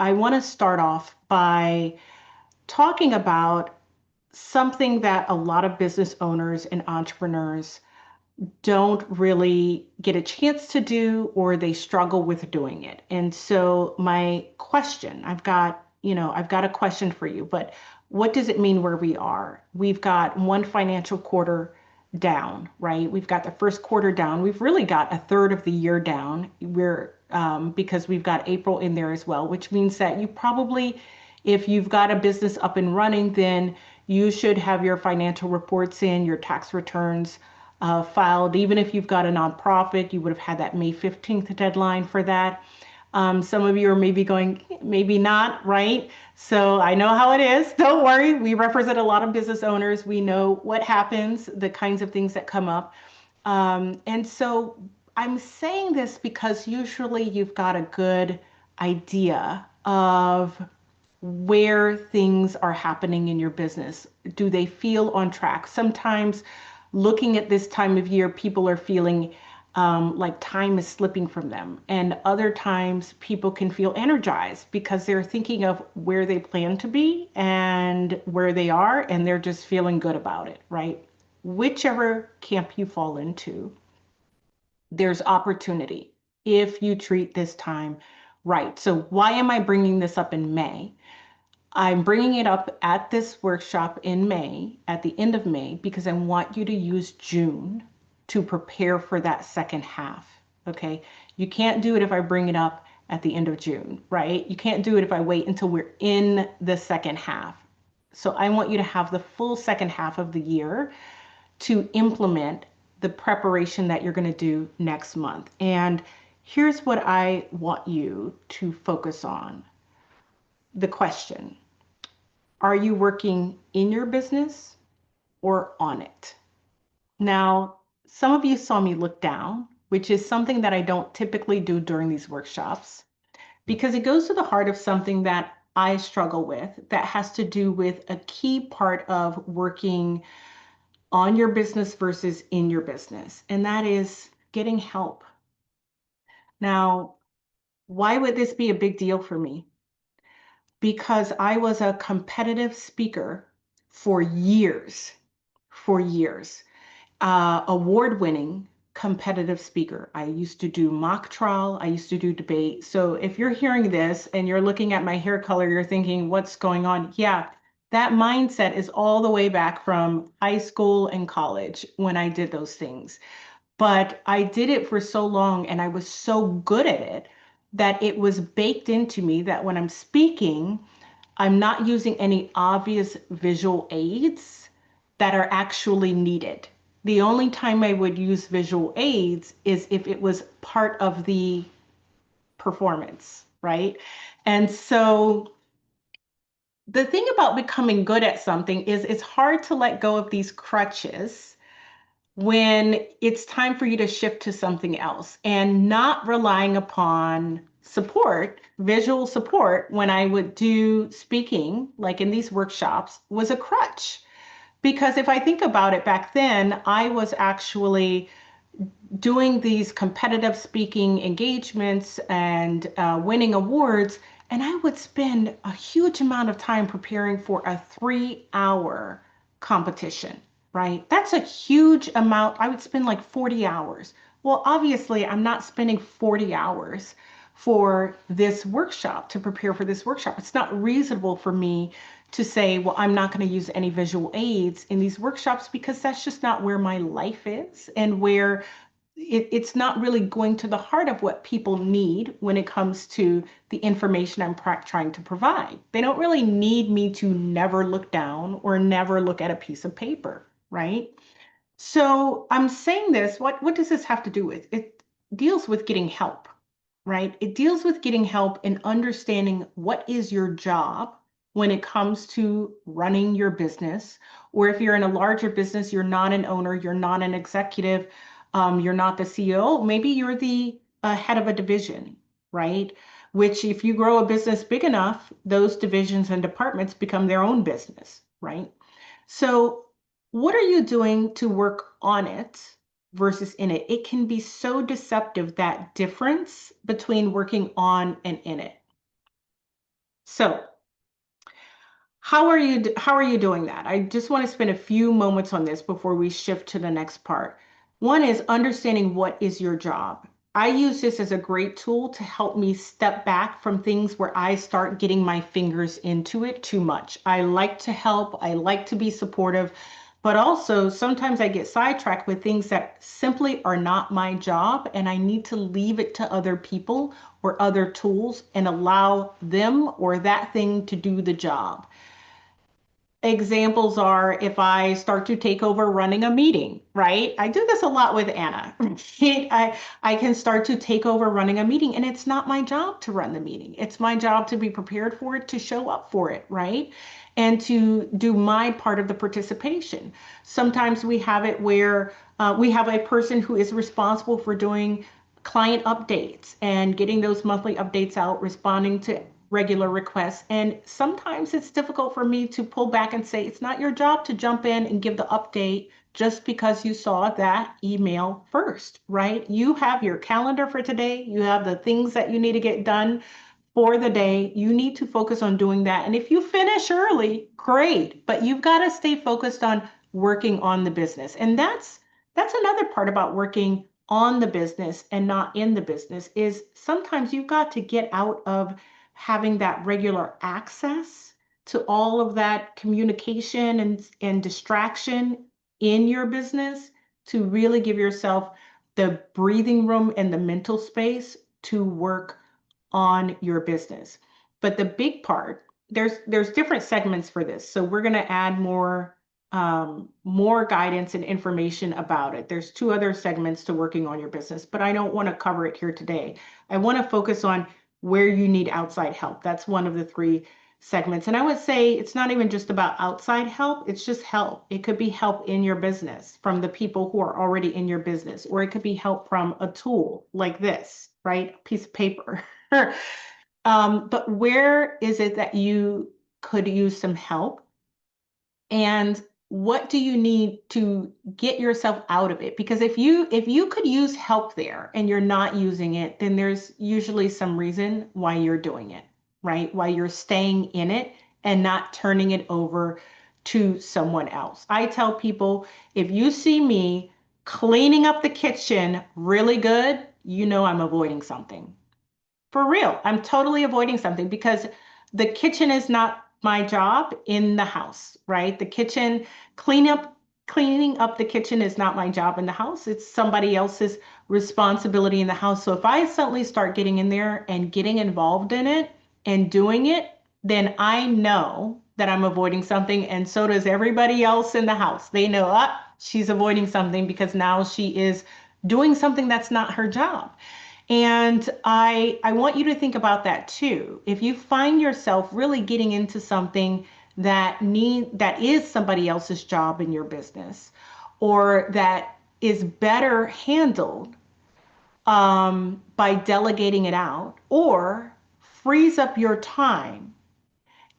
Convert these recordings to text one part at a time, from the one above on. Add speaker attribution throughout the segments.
Speaker 1: I want to start off by talking about something that a lot of business owners and entrepreneurs don't really get a chance to do, or they struggle with doing it. And so my question, I've got a question for you, but what does it mean where we are? We've got one financial quarter down, right? We've got the first quarter down. We've really got a third of the year down. Because we've got April in there as well, which means that you probably, if you've got a business up and running, then you should have your financial reports in, your tax returns filed. Even if you've got a nonprofit, you would have had that May 15th deadline for that. Some of you are maybe going, maybe not, right? So I know how it is. Don't worry. We represent a lot of business owners. We know what happens, the kinds of things that come up. And so I'm saying this because usually you've got a good idea of where things are happening in your business. Do they feel on track? Sometimes looking at this time of year, people are feeling like time is slipping from them. And other times people can feel energized because they're thinking of where they plan to be and where they are, and they're just feeling good about it, right? Whichever camp you fall into, there's opportunity if you treat this time right. So why am I bringing this up in May? I'm bringing it up at this workshop in May, at the end of May, because I want you to use June to prepare for that second half. Okay. You can't do it if I bring it up at the end of June, right? You can't do it if I wait until we're in the second half. So I want you to have the full second half of the year to implement the preparation that you're going to do next month. And here's what I want you to focus on. The question: are you working in your business or on it? Now, some of you saw me look down, which is something that I don't typically do during these workshops, because it goes to the heart of something that I struggle with that has to do with a key part of working on your business versus in your business, and that is getting help. Now, why would this be a big deal for me? Because I was a competitive speaker for years, award-winning competitive speaker. I used to do mock trial. I used to do debate. So if you're hearing this and you're looking at my hair color, you're thinking, what's going on? Yeah, that mindset is all the way back from high school and college when I did those things. But I did it for so long and I was so good at it that it was baked into me that when I'm speaking, I'm not using any obvious visual aids that are actually needed. The only time I would use visual aids is if it was part of the performance, right? And so the thing about becoming good at something is it's hard to let go of these crutches when it's time for you to shift to something else, and not relying upon support, visual support, when I would do speaking, like in these workshops, was a crutch. Because if I think about it, back then, I was actually doing these competitive speaking engagements and winning awards, and I would spend a huge amount of time preparing for a 3 hour competition, right? That's a huge amount. I would spend like 40 hours. Well, obviously, I'm not spending 40 hours for this workshop to prepare for this workshop. It's not reasonable for me to say, well, I'm not going to use any visual aids in these workshops, because that's just not where my life is, and where it's not really going to the heart of what people need when it comes to the information I'm trying to provide. They don't really need me to never look down or never look at a piece of paper, right? So I'm saying this, what does this have to do with? It deals with getting help, right? It deals with getting help in understanding what is your job when it comes to running your business. Or if you're in a larger business, you're not an owner, you're not an executive, you're not the CEO, maybe you're the head of a division, right? Which, if you grow a business big enough, those divisions and departments become their own business, right? So what are you doing to work on it versus in it? It can be so deceptive, that difference between working on and in it. So how are you doing that? I just want to spend a few moments on this before we shift to the next part. One is understanding what is your job. I use this as a great tool to help me step back from things where I start getting my fingers into it too much. I like to help, I like to be supportive, but also sometimes I get sidetracked with things that simply are not my job, and I need to leave it to other people or other tools and allow them or that thing to do the job. Examples are if I start to take over running a meeting, right? I do this a lot with Anna. Right? I can start to take over running a meeting, and it's not my job to run the meeting. It's my job to be prepared for it, to show up for it, right? And to do my part of the participation. Sometimes we have it where we have a person who is responsible for doing client updates and getting those monthly updates out, responding to regular requests. And sometimes it's difficult for me to pull back and say, it's not your job to jump in and give the update just because you saw that email first, right? You have your calendar for today. You have the things that you need to get done for the day. You need to focus on doing that. And if you finish early, great, but you've got to stay focused on working on the business. And that's another part about working on the business and not in the business is sometimes you've got to get out of having that regular access to all of that communication and distraction in your business to really give yourself the breathing room and the mental space to work on your business. But the big part, there's different segments for this. So we're going to add more guidance and information about it. There's two other segments to working on your business, but I don't want to cover it here today. I want to focus on where you need outside help. That's one of the three segments. And I would say it's not even just about outside help, it's just help. It could be help in your business from the people who are already in your business, or it could be help from a tool like this, right? A piece of paper. But where is it that you could use some help? And what do you need to get yourself out of it? Because if you could use help there and you're not using it, then there's usually some reason why you're doing it, right? Why you're staying in it and not turning it over to someone else. I tell people, if you see me cleaning up the kitchen really good, you know I'm avoiding something. For real, I'm totally avoiding something because the kitchen is not my job in the house, right? The kitchen clean up cleaning up the kitchen is not my job in the house. It's somebody else's responsibility in the house. So if I suddenly start getting in there and getting involved in it and doing it, then I know that I'm avoiding something, and so does everybody else in the house. They know, she's avoiding something because now she is doing something that's not her job. And I want you to think about that too. If you find yourself really getting into something that is somebody else's job in your business, or that is better handled by delegating it out, or frees up your time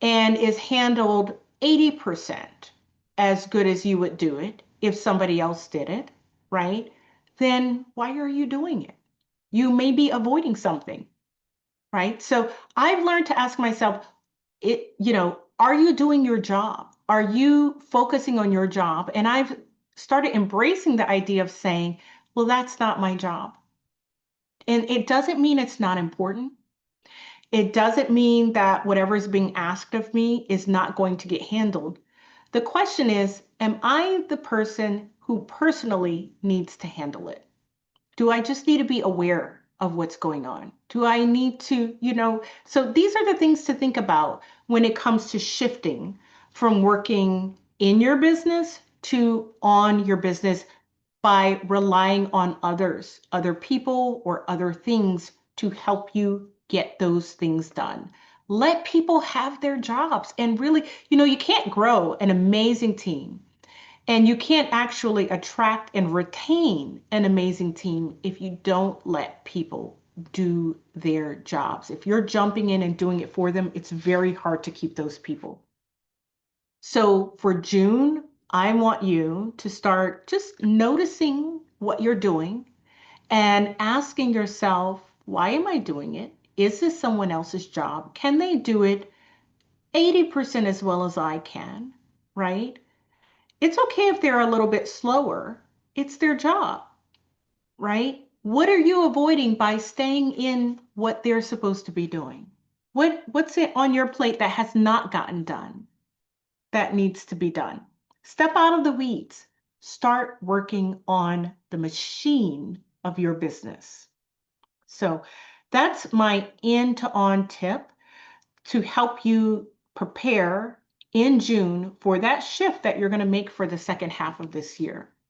Speaker 1: and is handled 80% as good as you would do it if somebody else did it, right? Then why are you doing it? You may be avoiding something, right? So I've learned to ask myself, are you doing your job? Are you focusing on your job? And I've started embracing the idea of saying, well, that's not my job. And it doesn't mean it's not important. It doesn't mean that whatever is being asked of me is not going to get handled. The question is, am I the person who personally needs to handle it? Do I just need to be aware of what's going on? Do I need to, so these are the things to think about when it comes to shifting from working in your business to on your business by relying on others, other people, or other things to help you get those things done. Let people have their jobs and really, you can't grow an amazing team and you can't actually attract and retain an amazing team if you don't let people do their jobs. If you're jumping in and doing it for them, it's very hard to keep those people. So for June, I want you to start just noticing what you're doing and asking yourself, why am I doing it? Is this someone else's job? Can they do it 80% as well as I can, right? It's okay if they're a little bit slower. It's their job, right? What are you avoiding by staying in what they're supposed to be doing? What's it on your plate that has not gotten done that needs to be done? Step out of the weeds. Start working on the machine of your business. So that's my end to on tip to help you prepare in June for that shift that you're going to make for the second half of this year.